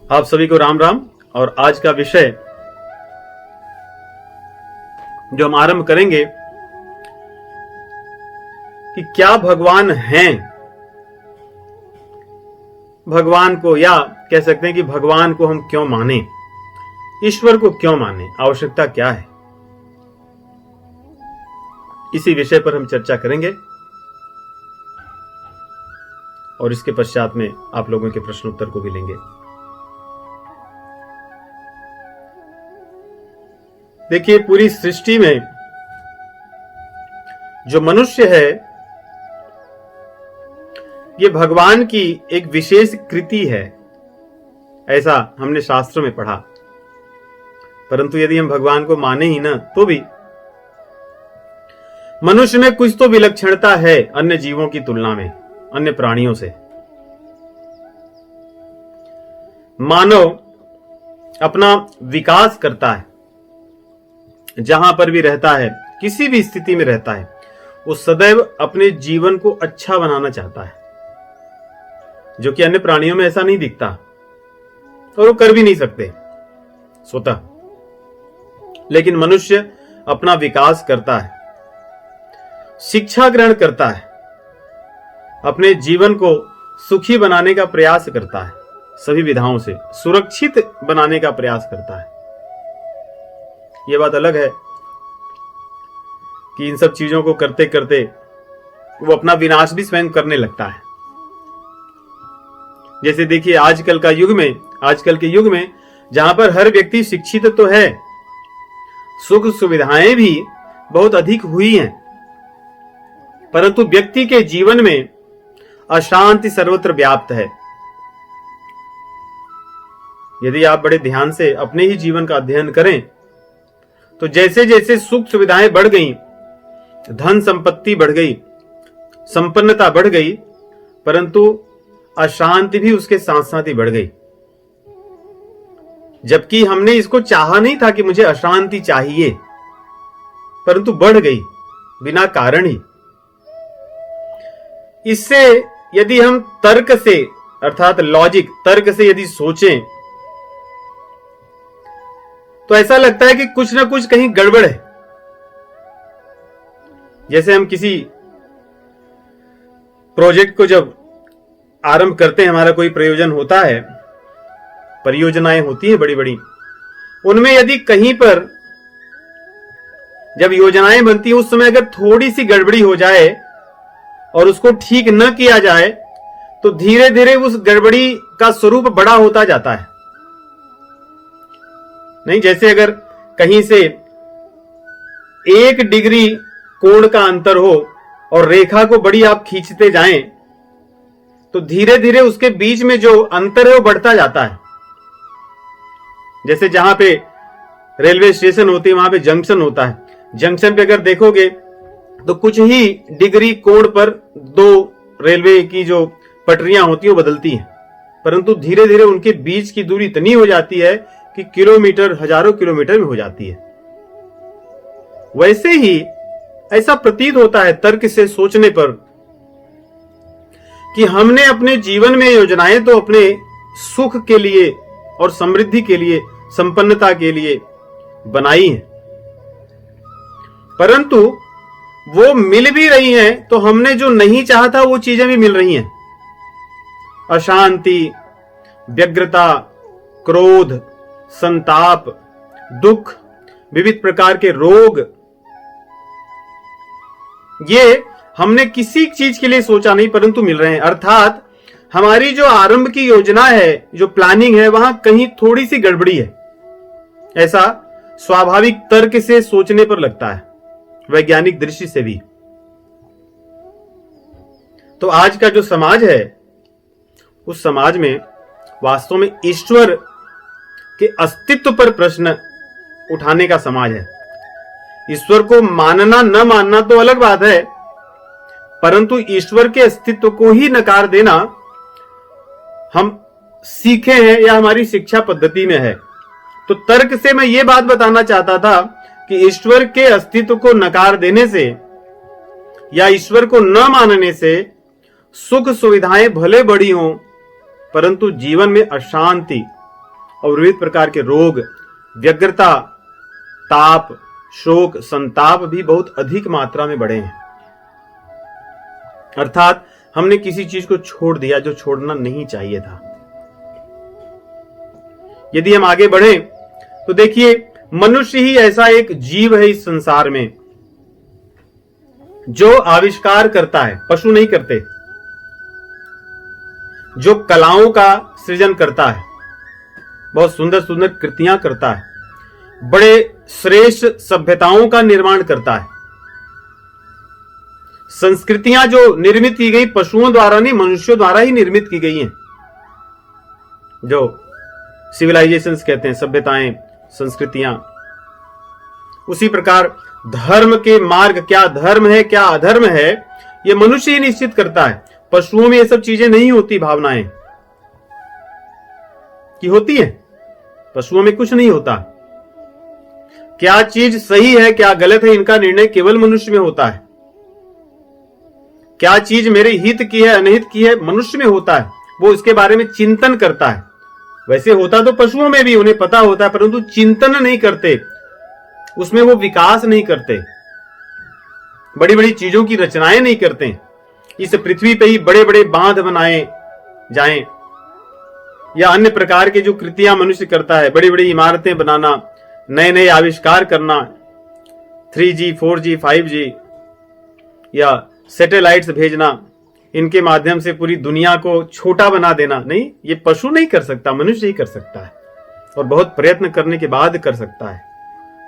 आप सभी को राम राम। और आज का विषय जो हम आरंभ करेंगे कि क्या भगवान हैं। भगवान को, या कह सकते हैं कि भगवान को हम क्यों माने, ईश्वर को क्यों माने, आवश्यकता क्या है, इसी विषय पर हम चर्चा करेंगे। और इसके पश्चात में आप लोगों के प्रश्न उत्तर को भी लेंगे। देखिए, पूरी सृष्टि में जो मनुष्य है ये भगवान की एक विशेष कृति है, ऐसा हमने शास्त्रों में पढ़ा। परंतु यदि हम भगवान को माने ही ना, तो भी मनुष्य में कुछ तो विलक्षणता है अन्य जीवों की तुलना में, अन्य प्राणियों से। मानव अपना विकास करता है, जहां पर भी रहता है, किसी भी स्थिति में रहता है, वो सदैव अपने जीवन को अच्छा बनाना चाहता है, जो कि अन्य प्राणियों में ऐसा नहीं दिखता और वो कर भी नहीं सकते स्वतः। लेकिन मनुष्य अपना विकास करता है, शिक्षा ग्रहण करता है, अपने जीवन को सुखी बनाने का प्रयास करता है, सभी विधाओं से सुरक्षित बनाने का प्रयास करता है। यह बात अलग है कि इन सब चीजों को करते करते वो अपना विनाश भी स्वयं करने लगता है। जैसे देखिए, आजकल के युग में जहां पर हर व्यक्ति शिक्षित तो है, सुख सुविधाएं भी बहुत अधिक हुई हैं, परंतु व्यक्ति के जीवन में अशांति सर्वत्र व्याप्त है। यदि आप बड़े ध्यान से अपने ही जीवन का अध्ययन करें तो जैसे जैसे सुख सुविधाएं बढ़ गई, धन संपत्ति बढ़ गई, संपन्नता बढ़ गई, परंतु अशांति भी उसके साथ साथ ही बढ़ गई। जबकि हमने इसको चाहा नहीं था कि मुझे अशांति चाहिए, परंतु बढ़ गई बिना कारण ही। इससे यदि हम तर्क से, अर्थात लॉजिक, तर्क से यदि सोचें तो ऐसा लगता है कि कुछ ना कुछ कहीं गड़बड़ है। जैसे हम किसी प्रोजेक्ट को जब आरंभ करते हैं, हमारा कोई प्रयोजन होता है, परियोजनाएं होती हैं बड़ी बड़ी, उनमें यदि कहीं पर जब योजनाएं बनती है उस समय अगर थोड़ी सी गड़बड़ी हो जाए और उसको ठीक न किया जाए तो धीरे धीरे उस गड़बड़ी का स्वरूप बड़ा होता जाता है। नहीं, जैसे अगर कहीं से 1 डिग्री कोण का अंतर हो और रेखा को बड़ी आप खींचते जाएं तो धीरे धीरे उसके बीच में जो अंतर है वो बढ़ता जाता है। जैसे जहां पे रेलवे स्टेशन होती है वहां पे जंक्शन होता है, जंक्शन पे अगर देखोगे तो कुछ ही डिग्री कोण पर 2 रेलवे की जो पटरियां होती है वो बदलती हैं, परंतु धीरे धीरे उनके बीच की दूरी इतनी हो जाती है कि किलोमीटर, हजारों किलोमीटर में हो जाती है। वैसे ही ऐसा प्रतीत होता है तर्क से सोचने पर कि हमने अपने जीवन में योजनाएं तो अपने सुख के लिए और समृद्धि के लिए, संपन्नता के लिए बनाई हैं, परंतु वो मिल भी रही हैं तो हमने जो नहीं चाहा था वो चीजें भी मिल रही हैं। अशांति, व्यग्रता, क्रोध, संताप, दुख, विविध प्रकार के रोग, ये हमने किसी चीज के लिए सोचा नहीं परंतु मिल रहे हैं। अर्थात हमारी जो आरंभ की योजना है, जो प्लानिंग है, वहां कहीं थोड़ी सी गड़बड़ी है, ऐसा स्वाभाविक तर्क से सोचने पर लगता है, वैज्ञानिक दृष्टि से भी। तो आज का जो समाज है, उस समाज में वास्तव में ईश्वर के अस्तित्व पर प्रश्न उठाने का समाज है। ईश्वर को मानना न मानना तो अलग बात है, परंतु ईश्वर के अस्तित्व को ही नकार देना हम सीखे हैं या हमारी शिक्षा पद्धति में है। तो तर्क से मैं ये बात बताना चाहता था कि ईश्वर के अस्तित्व को नकार देने से या ईश्वर को न मानने से सुख सुविधाएं भले बड़ी हों, परंतु जीवन में अशांति और विविध प्रकार के रोग, व्यग्रता, ताप, शोक, संताप भी बहुत अधिक मात्रा में बढ़े हैं। अर्थात हमने किसी चीज को छोड़ दिया जो छोड़ना नहीं चाहिए था। यदि हम आगे बढ़े तो देखिए, मनुष्य ही ऐसा एक जीव है इस संसार में जो आविष्कार करता है, पशु नहीं करते, जो कलाओं का सृजन करता है, बहुत सुंदर सुंदर कृतियां करता है, बड़े श्रेष्ठ सभ्यताओं का निर्माण करता है। संस्कृतियां जो निर्मित की गई पशुओं द्वारा नहीं, मनुष्यों द्वारा ही निर्मित की गई हैं, जो सिविलाइजेशंस कहते हैं, सभ्यताएं, संस्कृतियां। उसी प्रकार धर्म के मार्ग, क्या धर्म है क्या अधर्म है, यह मनुष्य ही निश्चित करता है। पशुओं में ये सब चीजें नहीं होती, भावनाएं कि होती है, पशुओं में कुछ नहीं होता। क्या चीज सही है क्या गलत है, इनका निर्णय केवल मनुष्य में होता है। क्या चीज मेरे हित की है अनहित की है, मनुष्य में होता है, वो इसके बारे में चिंतन करता है। वैसे होता तो पशुओं में भी, उन्हें पता होता है, परंतु चिंतन नहीं करते, उसमें वो विकास नहीं करते, बड़ी बड़ी चीजों की रचनाएं नहीं करते। इस पृथ्वी पे ही बड़े बड़े बांध बनाए जाएं या अन्य प्रकार के जो कृतियां मनुष्य करता है, बड़ी बड़ी इमारतें बनाना, नए नए आविष्कार करना, 3G 4G 5G या सैटेलाइट्स भेजना, इनके माध्यम से पूरी दुनिया को छोटा बना देना, नहीं, ये पशु नहीं कर सकता, मनुष्य ही कर सकता है, और बहुत प्रयत्न करने के बाद कर सकता है।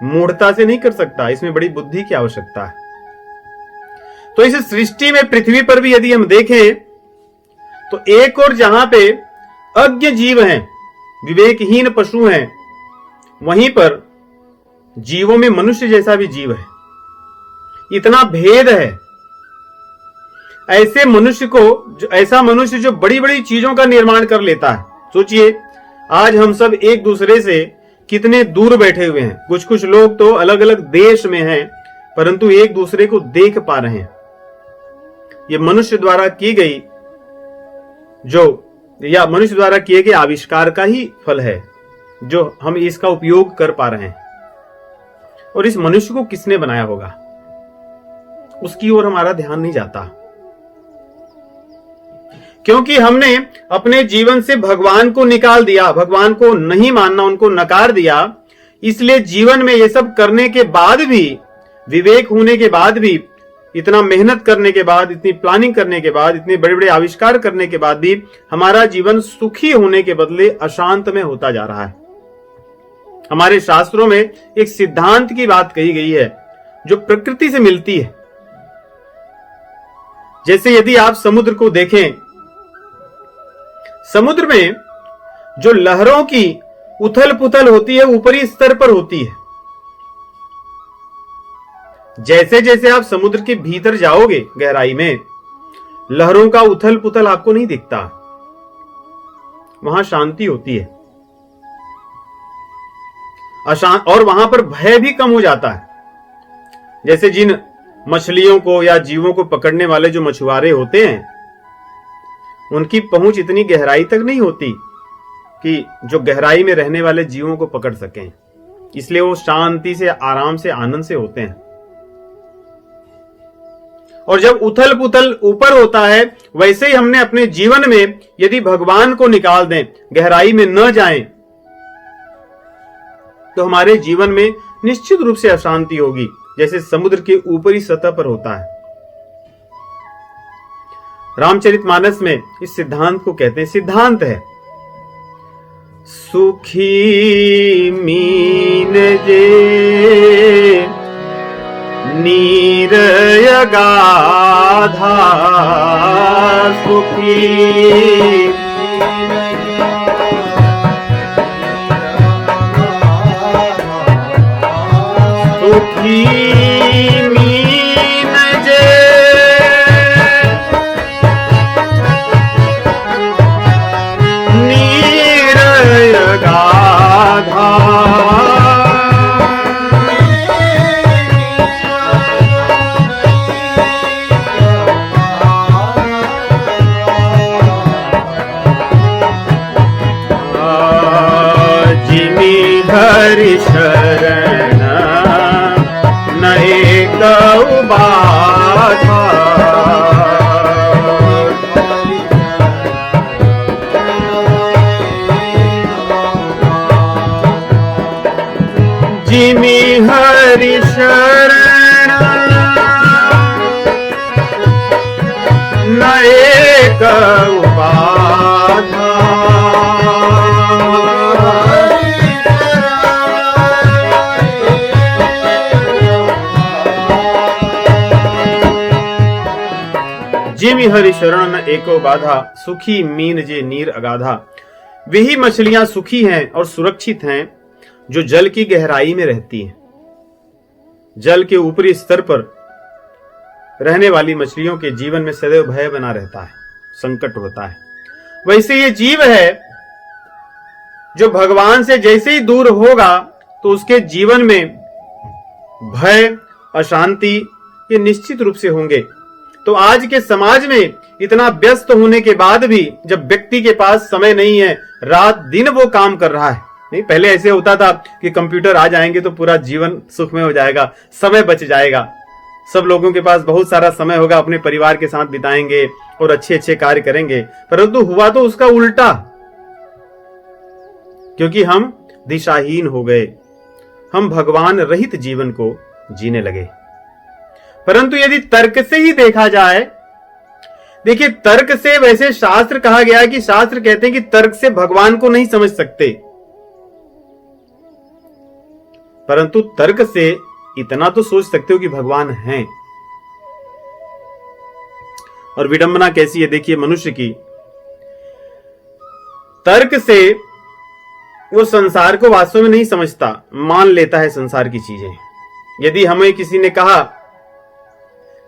मूढ़ता से नहीं कर सकता, इसमें बड़ी बुद्धि की आवश्यकता है। तो इस सृष्टि में, पृथ्वी पर भी यदि हम देखें तो एक और जहां पे अज्ञ जीव हैं, विवेकहीन पशु हैं, वहीं पर जीवों में मनुष्य जैसा भी जीव है। इतना भेद है। ऐसे मनुष्य को, ऐसा मनुष्य जो बड़ी बड़ी चीजों का निर्माण कर लेता है। सोचिए, आज हम सब एक दूसरे से कितने दूर बैठे हुए हैं। कुछ कुछ लोग तो अलग अलग देश में हैं, परंतु एक दूसरे को देख पा रहे हैं। ये मनुष्य द्वारा की गई या मनुष्य द्वारा किए गए आविष्कार का ही फल है, जो हम इसका उपयोग कर पा रहे हैं। और इस मनुष्य को किसने बनाया होगा, उसकी ओर हमारा ध्यान नहीं जाता, क्योंकि हमने अपने जीवन से भगवान को निकाल दिया, भगवान को नहीं मानना, उनको नकार दिया। इसलिए जीवन में ये सब करने के बाद भी, विवेक होने के बाद भी, इतना मेहनत करने के बाद, इतनी प्लानिंग करने के बाद, इतने बड़े बड़े आविष्कार करने के बाद भी हमारा जीवन सुखी होने के बदले अशांत में होता जा रहा है। हमारे शास्त्रों में एक सिद्धांत की बात कही गई है जो प्रकृति से मिलती है। जैसे यदि आप समुद्र को देखें, समुद्र में जो लहरों की उथल पुथल होती है, ऊपरी स्तर पर होती है। जैसे जैसे आप समुद्र के भीतर जाओगे गहराई में, लहरों का उथल पुथल आपको नहीं दिखता, वहां शांति होती है, और वहां पर भय भी कम हो जाता है। जैसे जिन मछलियों को या जीवों को पकड़ने वाले जो मछुआरे होते हैं, उनकी पहुंच इतनी गहराई तक नहीं होती कि जो गहराई में रहने वाले जीवों को पकड़ सकें, इसलिए वो शांति से, आराम से, आनंद से होते हैं। और जब उथल पुथल ऊपर होता है, वैसे ही हमने अपने जीवन में यदि भगवान को निकाल दें, गहराई में न जाएं, तो हमारे जीवन में निश्चित रूप से अशांति होगी, जैसे समुद्र के ऊपरी सतह पर होता है। रामचरितमानस में इस सिद्धांत को कहते हैं, सिद्धांत है, सुखी मीन जे नीरय गाधा, सुखी मीन जे नीरय गाधा, हरि शरण न एक बाधा। जिमि हरि शरण न एक बाधा। जिमि हरि शरण न एको बाधा, सुखी मीन जे नीर अगाधा। वही मछलियां सुखी हैं और सुरक्षित हैं जो जल की गहराई में रहती हैं। जल के ऊपरी स्तर पर रहने वाली मछलियों के जीवन में सदैव भय बना रहता है, संकट होता है। वैसे ये जीव है जो भगवान से जैसे ही दूर होगा तो उसके जीवन में भय, अशांति ये निश्चित रूप से होंगे। तो आज के समाज में इतना व्यस्त होने के बाद भी जब व्यक्ति के पास समय नहीं है, रात दिन वो काम कर रहा है। नहीं, पहले ऐसे होता था कि कंप्यूटर आ जाएंगे तो पूरा जीवन सुखमय हो जाएगा, समय बच जाएगा, सब लोगों के पास बहुत सारा समय होगा, अपने परिवार के साथ बिताएंगे और अच्छे अच्छे कार्य करेंगे। परंतु हुआ तो उसका उल्टा, क्योंकि हम दिशाहीन हो गए, हम भगवान रहित जीवन को जीने लगे। परंतु यदि तर्क से ही देखा जाए, देखिए तर्क से, वैसे शास्त्र कहा गया है कि शास्त्र कहते हैं कि तर्क से भगवान को नहीं समझ सकते, परंतु तर्क से इतना तो सोच सकते हो कि भगवान हैं। और विडंबना कैसी है देखिए मनुष्य की, तर्क से वो संसार को वास्तव में नहीं समझता, मान लेता है संसार की चीजें। यदि हमें किसी ने कहा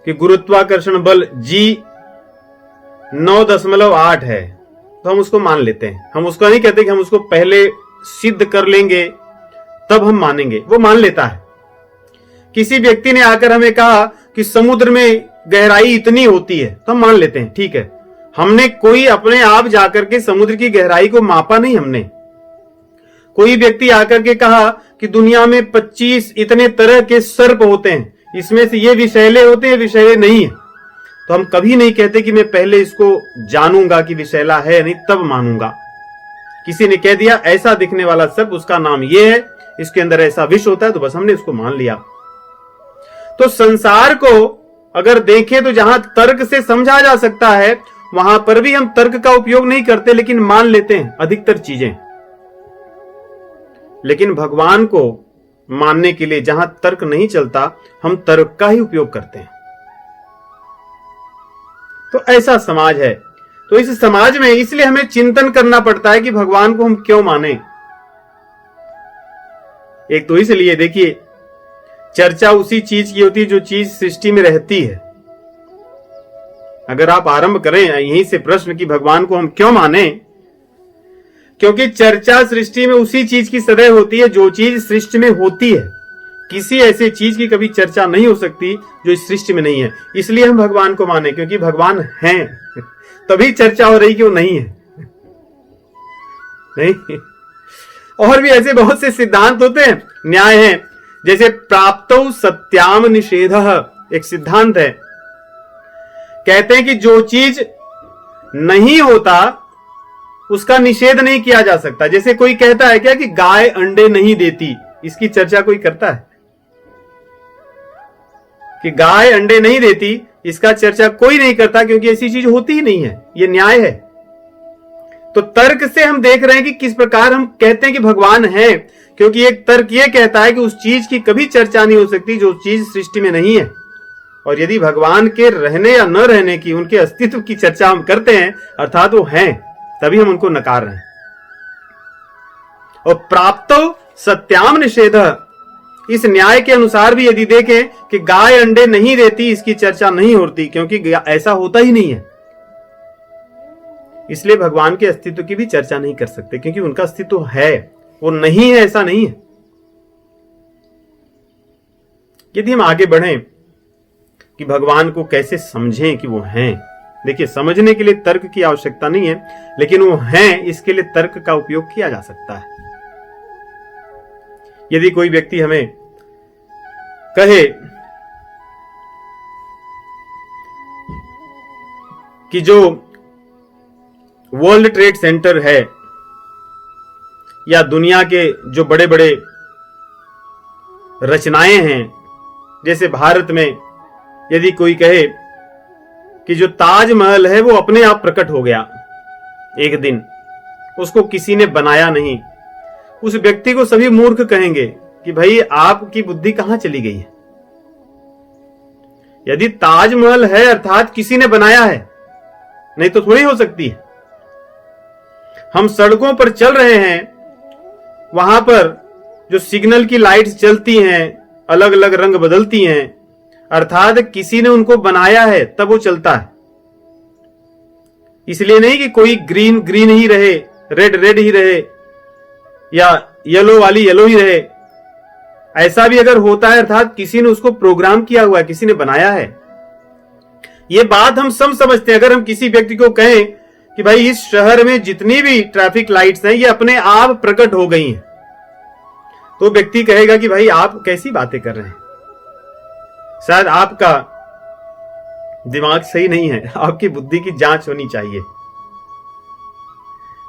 कि गुरुत्वाकर्षण बल G 9.8 है तो हम उसको मान लेते हैं। हम उसको नहीं कहते कि हम उसको पहले सिद्ध कर लेंगे तब हम मानेंगे, वो मान लेता है। किसी व्यक्ति ने आकर हमें कहा कि समुद्र में गहराई इतनी होती है तो हम मान लेते हैं, ठीक है। हमने कोई अपने आप जाकर के समुद्र की गहराई को मापा नहीं हमने। कोई व्यक्ति आकर के कहा कि दुनिया में 25 इतने तरह के सर्प होते हैं, इसमें से ये विषैले होते हैं, विषैले नहीं है, तो हम कभी नहीं कहते कि मैं पहले इसको जानूंगा कि विषैला है नहीं तब मानूंगा। किसी ने कह दिया ऐसा दिखने वाला सर्प, उसका नाम ये है, इसके अंदर ऐसा विष होता है, तो बस हमने उसको मान लिया। तो संसार को अगर देखें तो जहां तर्क से समझा जा सकता है वहां पर भी हम तर्क का उपयोग नहीं करते, लेकिन मान लेते हैं अधिकतर चीजें। लेकिन भगवान को मानने के लिए जहां तर्क नहीं चलता हम तर्क का ही उपयोग करते हैं। तो ऐसा समाज है। तो इस समाज में इसलिए हमें चिंतन करना पड़ता है कि भगवान को हम क्यों माने। एक तो इसलिए देखिए चर्चा उसी चीज की होती है जो चीज सृष्टि में रहती है। अगर आप आरंभ करें यहीं से प्रश्न कि भगवान को हम क्यों माने, क्योंकि चर्चा सृष्टि में उसी चीज की सदैव होती है जो चीज सृष्टि में होती है। किसी ऐसे चीज की कभी चर्चा नहीं हो सकती जो इस सृष्टि में नहीं है। इसलिए हम भगवान को माने क्योंकि भगवान हैं, तभी चर्चा हो रही कि वो नहीं है। नहीं, और भी ऐसे बहुत से सिद्धांत होते हैं, न्याय हैं, जैसे प्राप्तौ सत्याम निषेधः एक सिद्धांत है। कहते हैं कि जो चीज नहीं होता उसका निषेध नहीं किया जा सकता। जैसे कोई कहता है क्या कि गाय अंडे नहीं देती, इसकी चर्चा कोई करता है कि गाय अंडे नहीं देती, इसका चर्चा कोई नहीं करता क्योंकि ऐसी चीज होती ही नहीं है। ये न्याय है। तो तर्क से हम देख रहे हैं कि किस प्रकार हम कहते हैं कि भगवान है, क्योंकि एक तर्क ये कहता है कि उस चीज की कभी चर्चा नहीं हो सकती जो चीज सृष्टि में नहीं है। और यदि भगवान के रहने या न रहने की, उनके अस्तित्व की चर्चा हम करते हैं अर्थात वो हैं, तभी हम उनको नकार रहे हैं। और प्राप्तो सत्याम निषेधः, इस न्याय के अनुसार भी यदि देखें कि गाय अंडे नहीं देती, इसकी चर्चा नहीं होती क्योंकि ऐसा होता ही नहीं है। इसलिए भगवान के अस्तित्व की भी चर्चा नहीं कर सकते क्योंकि उनका अस्तित्व है, वो नहीं है ऐसा नहीं है। यदि हम आगे बढ़ें कि भगवान को कैसे समझें कि वो हैं, देखिए समझने के लिए तर्क की आवश्यकता नहीं है, लेकिन वो हैं इसके लिए तर्क का उपयोग किया जा सकता है। यदि कोई व्यक्ति हमें कहे कि जो वर्ल्ड ट्रेड सेंटर है या दुनिया के जो बड़े बड़े रचनाएं हैं, जैसे भारत में यदि कोई कहे कि जो ताजमहल है वो अपने आप प्रकट हो गया एक दिन, उसको किसी ने बनाया नहीं, उस व्यक्ति को सभी मूर्ख कहेंगे कि भाई आपकी बुद्धि कहां चली गई है। यदि ताजमहल है अर्थात किसी ने बनाया है, नहीं तो थोड़ी हो सकती है। हम सड़कों पर चल रहे हैं, वहां पर जो सिग्नल की लाइट्स चलती हैं, अलग अलग रंग बदलती हैं, अर्थात किसी ने उनको बनाया है तब वो चलता है। इसलिए नहीं कि कोई ग्रीन ग्रीन ही रहे, रेड रेड ही रहे, या येलो वाली येलो ही रहे। ऐसा भी अगर होता है अर्थात किसी ने उसको प्रोग्राम किया हुआ है, किसी ने बनाया है। ये बात हम सब समझते हैं। अगर हम किसी व्यक्ति को कहें कि भाई इस शहर में जितनी भी ट्रैफिक लाइट्स हैं ये अपने आप प्रकट हो गई हैं, तो व्यक्ति कहेगा कि भाई आप कैसी बातें कर रहे हैं, शायद आपका दिमाग सही नहीं है, आपकी बुद्धि की जांच होनी चाहिए।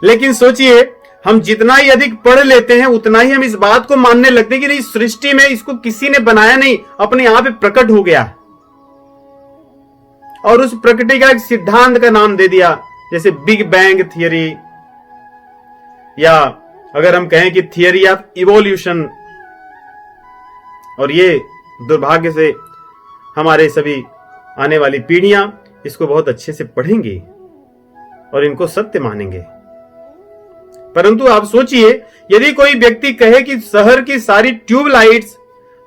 लेकिन सोचिए, हम जितना ही अधिक पढ़ लेते हैं उतना ही हम इस बात को मानने लगते हैं कि नहीं, सृष्टि में इसको किसी ने बनाया नहीं, अपने आप प्रकट हो गया, और उस प्रकृति का एक सिद्धांत का नाम दे दिया, जैसे बिग बैंग थियरी, या अगर हम कहें कि थियरी ऑफ इवोल्यूशन। और ये दुर्भाग्य से हमारे सभी आने वाली पीढ़ियां इसको बहुत अच्छे से पढ़ेंगी और इनको सत्य मानेंगे। परंतु आप सोचिए, यदि कोई व्यक्ति कहे कि शहर की सारी ट्यूब लाइट्स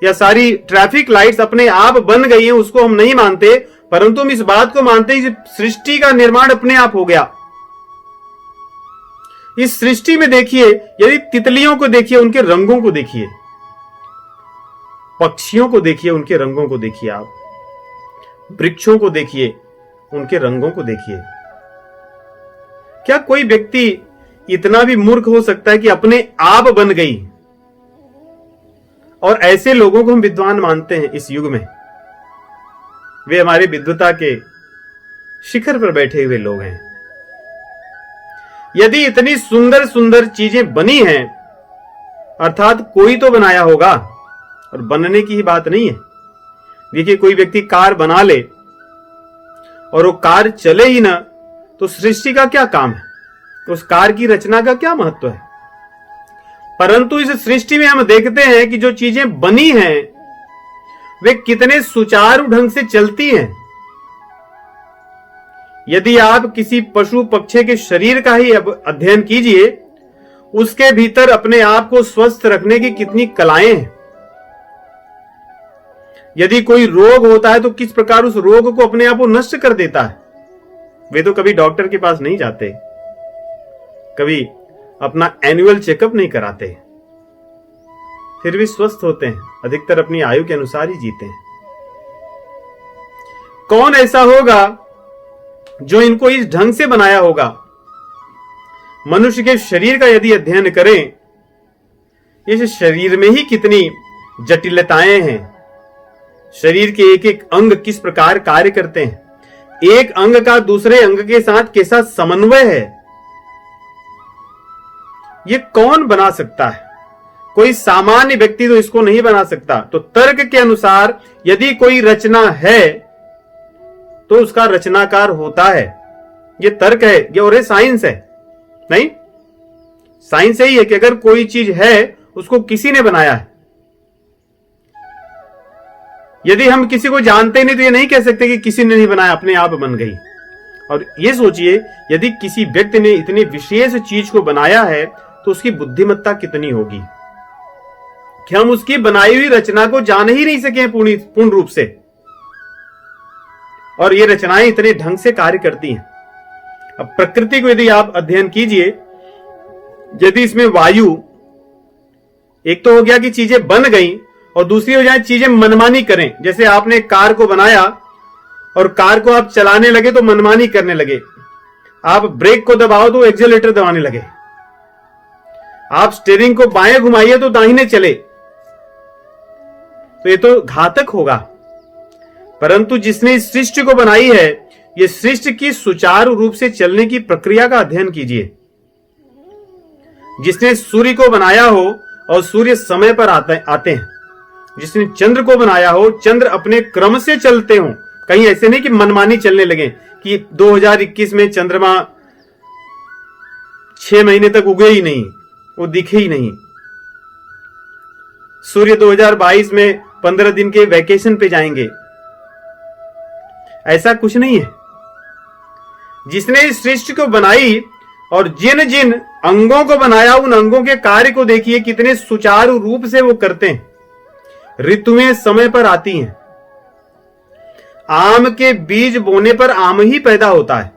या सारी ट्रैफिक लाइट्स अपने आप बन गई हैं, उसको हम नहीं मानते, परंतु हम इस बात को मानते हैं कि सृष्टि का निर्माण अपने आप हो गया। इस सृष्टि में देखिए, यदि तितलियों को देखिए, उनके रंगों को देखिए, पक्षियों को देखिए, उनके रंगों को देखिए, आप वृक्षों को देखिए, उनके रंगों को देखिए। क्या कोई व्यक्ति इतना भी मूर्ख हो सकता है कि अपने आप बन गई? और ऐसे लोगों को हम विद्वान मानते हैं इस युग में। वे हमारे विद्वता के शिखर पर बैठे हुए लोग हैं। यदि इतनी सुंदर सुंदर चीजें बनी हैं, अर्थात कोई तो बनाया होगा, और बनने की ही बात नहीं है। देखिए, कोई व्यक्ति कार बना ले और वो कार चले ही ना, तो सृष्टि का क्या काम है? उस कार की रचना का क्या महत्व है? परंतु इस सृष्टि में हम देखते हैं कि जो चीजें बनी हैं वे कितने सुचारू ढंग से चलती हैं। यदि आप किसी पशु पक्षी के शरीर का ही अध्ययन कीजिए, उसके भीतर अपने आप को स्वस्थ रखने की कितनी कलाएं हैं। यदि कोई रोग होता है तो किस प्रकार उस रोग को अपने आप को नष्ट कर देता है। वे तो कभी डॉक्टर के पास नहीं जाते, कभी अपना एनुअल चेकअप नहीं कराते, फिर भी स्वस्थ होते हैं, अधिकतर अपनी आयु के अनुसार ही जीते हैं। कौन ऐसा होगा जो इनको इस ढंग से बनाया होगा? मनुष्य के शरीर का यदि अध्ययन करें, इस शरीर में ही कितनी जटिलताएं हैं। शरीर के एक एक अंग किस प्रकार कार्य करते हैं, एक अंग का दूसरे अंग के साथ कैसा समन्वय है, ये कौन बना सकता है? कोई सामान्य व्यक्ति तो इसको नहीं बना सकता। तो तर्क के अनुसार यदि कोई रचना है तो उसका रचनाकार होता है। ये तर्क है, ये और साइंस है नहीं? साइंस यही है कि अगर कोई चीज है उसको किसी ने बनाया है। यदि हम किसी को जानते नहीं तो ये नहीं कह सकते कि किसी ने नहीं बनाया, अपने आप बन गई। और ये सोचिए, यदि किसी व्यक्ति ने इतनी विशेष चीज को बनाया है तो उसकी बुद्धिमत्ता कितनी होगी कि हम उसकी बनाई हुई रचना को जान ही नहीं सके पूर्ण रूप से। और ये रचनाएं इतने ढंग से कार्य करती हैं। अब प्रकृति को यदि आप अध्ययन कीजिए, यदि इसमें वायु, एक तो हो गया कि चीजें बन गई, और दूसरी हो जाए चीजें मनमानी करें। जैसे आपने कार को बनाया और कार को आप चलाने लगे तो मनमानी करने लगे। आप ब्रेक को दबाओ तो एक्सेलेरेटर दबाने लगे। आप स्टीयरिंग को बाएं घुमाइए तो दाहिने चले। तो ये तो घातक होगा। परंतु जिसने इस सृष्टि को बनाई है, ये सृष्टि की सुचारू रूप से चलने की प्रक्रिया का अध्ययन कीजिए। जिसने सूर्य को बनाया हो और सूर्य समय पर आते हैं, जिसने चंद्र को बनाया हो, चंद्र अपने क्रम से चलते हो, कहीं ऐसे नहीं कि मनमानी चलने लगे कि 2021 में चंद्रमा 6 महीने तक उगे ही नहीं, वो दिखे ही नहीं। सूर्य 2022 में 15 दिन के वैकेशन पे जाएंगे, ऐसा कुछ नहीं है। जिसने इस सृष्टि को बनाई और जिन जिन अंगों को बनाया, उन अंगों के कार्य को देखिए कितने सुचारू रूप से वो करते हैं। ऋतुएं समय पर आती हैं। आम के बीज बोने पर आम ही पैदा होता है।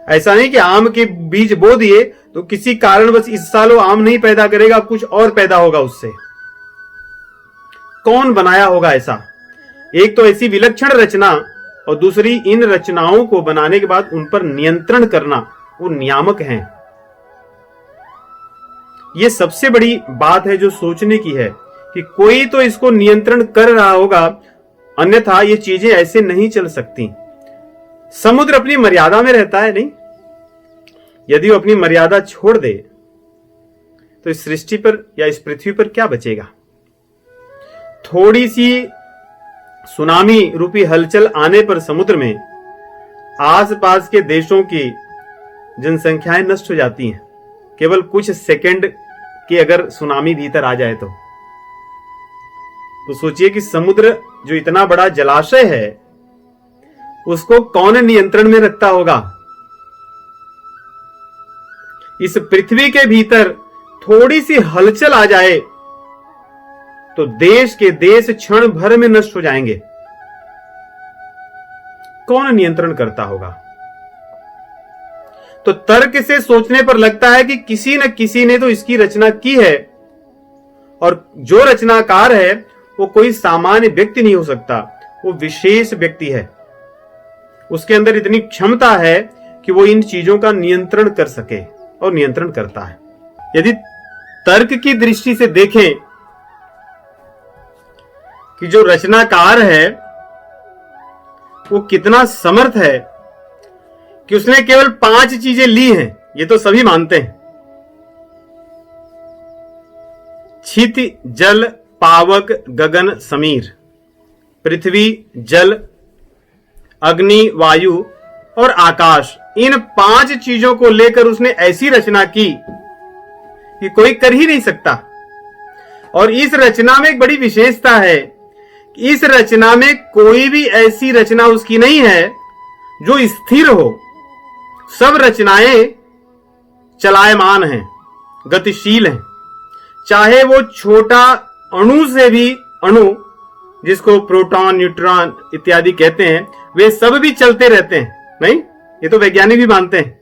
ऐसा नहीं कि आम के बीज बो दिए तो किसी कारणवश इस साल वो आम नहीं पैदा करेगा, कुछ और पैदा होगा उससे। कौन बनाया होगा ऐसा? एक तो ऐसी विलक्षण रचना, और दूसरी इन रचनाओं को बनाने के बाद उन पर नियंत्रण करना, वो नियामक हैं। ये सबसे बड़ी बात है जो सोचने की है कि कोई तो इसको नियंत्रण कर रहा होगा, अन्यथा ये चीजें ऐसे नहीं चल सकती। समुद्र अपनी मर्यादा में रहता है नहीं? यदि वो अपनी मर्यादा छोड़ दे तो इस सृष्टि पर या इस पृथ्वी पर क्या बचेगा? थोड़ी सी सुनामी रूपी हलचल आने पर समुद्र में आसपास के देशों की जनसंख्याएं नष्ट हो जाती हैं। केवल कुछ सेकंड की अगर सुनामी भीतर आ जाए तो सोचिए कि समुद्र जो इतना बड़ा जलाशय है, उसको कौन नियंत्रण में रखता होगा? इस पृथ्वी के भीतर थोड़ी सी हलचल आ जाए तो देश के देश क्षण भर में नष्ट हो जाएंगे। कौन नियंत्रण करता होगा? तो तर्क से सोचने पर लगता है कि किसी न किसी ने तो इसकी रचना की है, और जो रचनाकार है वो कोई सामान्य व्यक्ति नहीं हो सकता, वो विशेष व्यक्ति है। उसके अंदर इतनी क्षमता है कि वो इन चीजों का नियंत्रण कर सके, और नियंत्रण करता है। यदि तर्क की दृष्टि से देखें कि जो रचनाकार है वो कितना समर्थ है कि उसने केवल 5 चीजें ली हैं, ये तो सभी मानते हैं। क्षिति, जल, पावक, गगन, समीर। पृथ्वी, जल, अग्नि, वायु और आकाश, इन 5 चीजों को लेकर उसने ऐसी रचना की कि कोई कर ही नहीं सकता। और इस रचना में एक बड़ी विशेषता है, इस रचना में कोई भी ऐसी रचना उसकी नहीं है जो स्थिर हो। सब रचनाएं चलायमान हैं, गतिशील हैं। चाहे वो छोटा अणु से भी अणु, जिसको प्रोटॉन, न्यूट्रॉन इत्यादि कहते हैं, वे सब भी चलते रहते हैं। नहीं, ये तो वैज्ञानिक भी मानते हैं।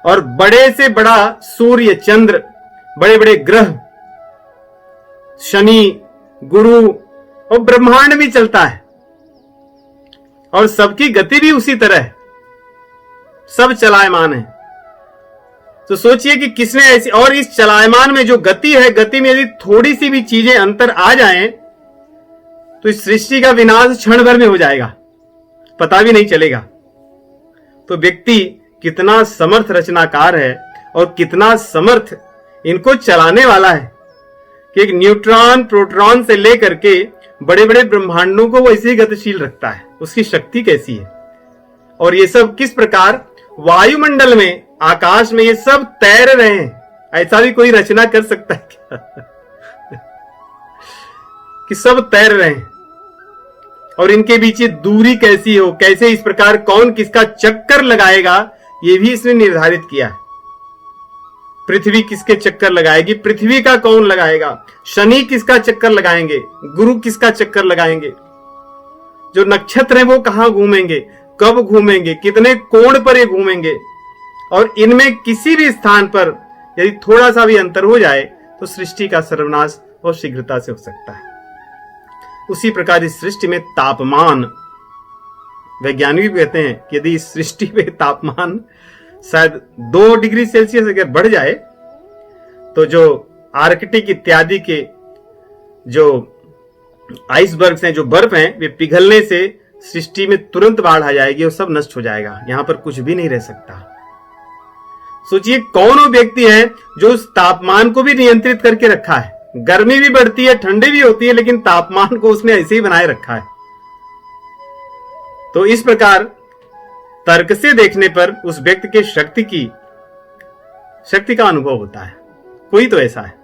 और बड़े से बड़ा सूर्य, चंद्र, बड़े बड़े ग्रह, शनि, गुरु और ब्रह्मांड भी चलता है, और सबकी गति भी उसी तरह है। सब चलायमान है। तो सोचिए कि किसने ऐसी, और इस चलायमान में जो गति है, गति में यदि थोड़ी सी भी चीजें अंतर आ जाएं तो इस सृष्टि का विनाश क्षण भर में हो जाएगा, पता भी नहीं चलेगा। तो व्यक्ति कितना समर्थ रचनाकार है और कितना समर्थ इनको चलाने वाला है कि एक न्यूट्रॉन, प्रोटॉन से लेकर के बड़े बड़े ब्रह्मांडों को वो ऐसे ही गतिशील रखता है। उसकी शक्ति कैसी है, और ये सब किस प्रकार वायुमंडल में, आकाश में ये सब तैर रहे हैं। ऐसा भी कोई रचना कर सकता है क्या कि सब तैर रहे हैं? और इनके बीच दूरी कैसी हो, कैसे इस प्रकार कौन किसका चक्कर लगाएगा, ये भी इसने निर्धारित किया है। पृथ्वी किसके चक्कर लगाएगी, पृथ्वी का कौन लगाएगा, शनि किसका चक्कर लगाएंगे, गुरु किसका चक्कर लगाएंगे, जो नक्षत्र हैं वो कहां घूमेंगे, कब घूमेंगे, कितने कोण पर ये घूमेंगे, और इनमें किसी भी स्थान पर यदि थोड़ा सा भी अंतर हो जाए तो सृष्टि का सर्वनाश बहुत शीघ्रता से हो सकता है। उसी प्रकार इस सृष्टि में तापमान, वैज्ञानिक भी कहते हैं कि यदि इस सृष्टि में तापमान शायद 2 डिग्री सेल्सियस अगर बढ़ जाए तो जो आर्कटिक इत्यादि के जो आइसबर्ग्स हैं, जो बर्फ हैं, वे पिघलने से सृष्टि में तुरंत बाढ़ आ जाएगी और सब नष्ट हो जाएगा, यहां पर कुछ भी नहीं रह सकता। सोचिए कौन वो व्यक्ति है जो उस तापमान को भी नियंत्रित करके रखा है। गर्मी भी बढ़ती है, ठंडी भी होती है, लेकिन तापमान को उसने ऐसे ही बनाए रखा है। तो इस प्रकार तर्क से देखने पर उस व्यक्ति के शक्ति का अनुभव होता है। कोई तो ऐसा है।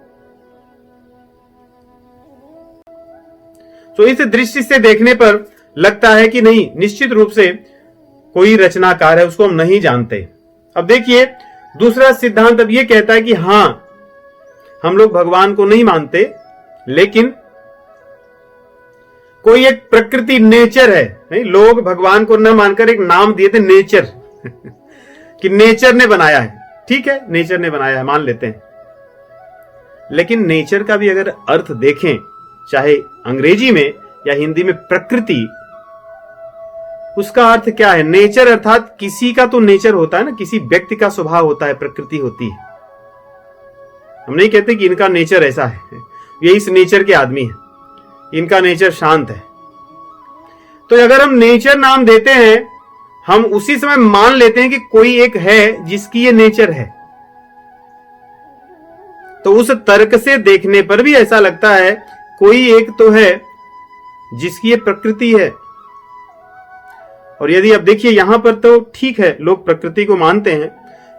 तो इस दृष्टि से देखने पर लगता है कि नहीं, निश्चित रूप से कोई रचनाकार है, उसको हम नहीं जानते। अब देखिए दूसरा सिद्धांत अब यह कहता है कि हां, हम लोग भगवान को नहीं मानते, लेकिन कोई एक प्रकृति, नेचर है। नहीं, लोग भगवान को न मानकर एक नाम दिए थे, नेचर कि नेचर ने बनाया है। ठीक है, नेचर ने बनाया है, मान लेते हैं। लेकिन नेचर का भी अगर अर्थ देखें, चाहे अंग्रेजी में या हिंदी में प्रकृति, उसका अर्थ क्या है? नेचर अर्थात किसी का तो नेचर होता है ना, किसी व्यक्ति का स्वभाव होता है, प्रकृति होती है। हम नहीं कहते कि इनका नेचर ऐसा है, ये इस नेचर के आदमी है, इनका नेचर शांत है। तो अगर हम नेचर नाम देते हैं, हम उसी समय मान लेते हैं कि कोई एक है जिसकी ये नेचर है। तो उस तर्क से देखने पर भी ऐसा लगता है कोई एक तो है जिसकी ये प्रकृति है। और यदि अब देखिए यहां पर तो ठीक है, लोग प्रकृति को मानते हैं,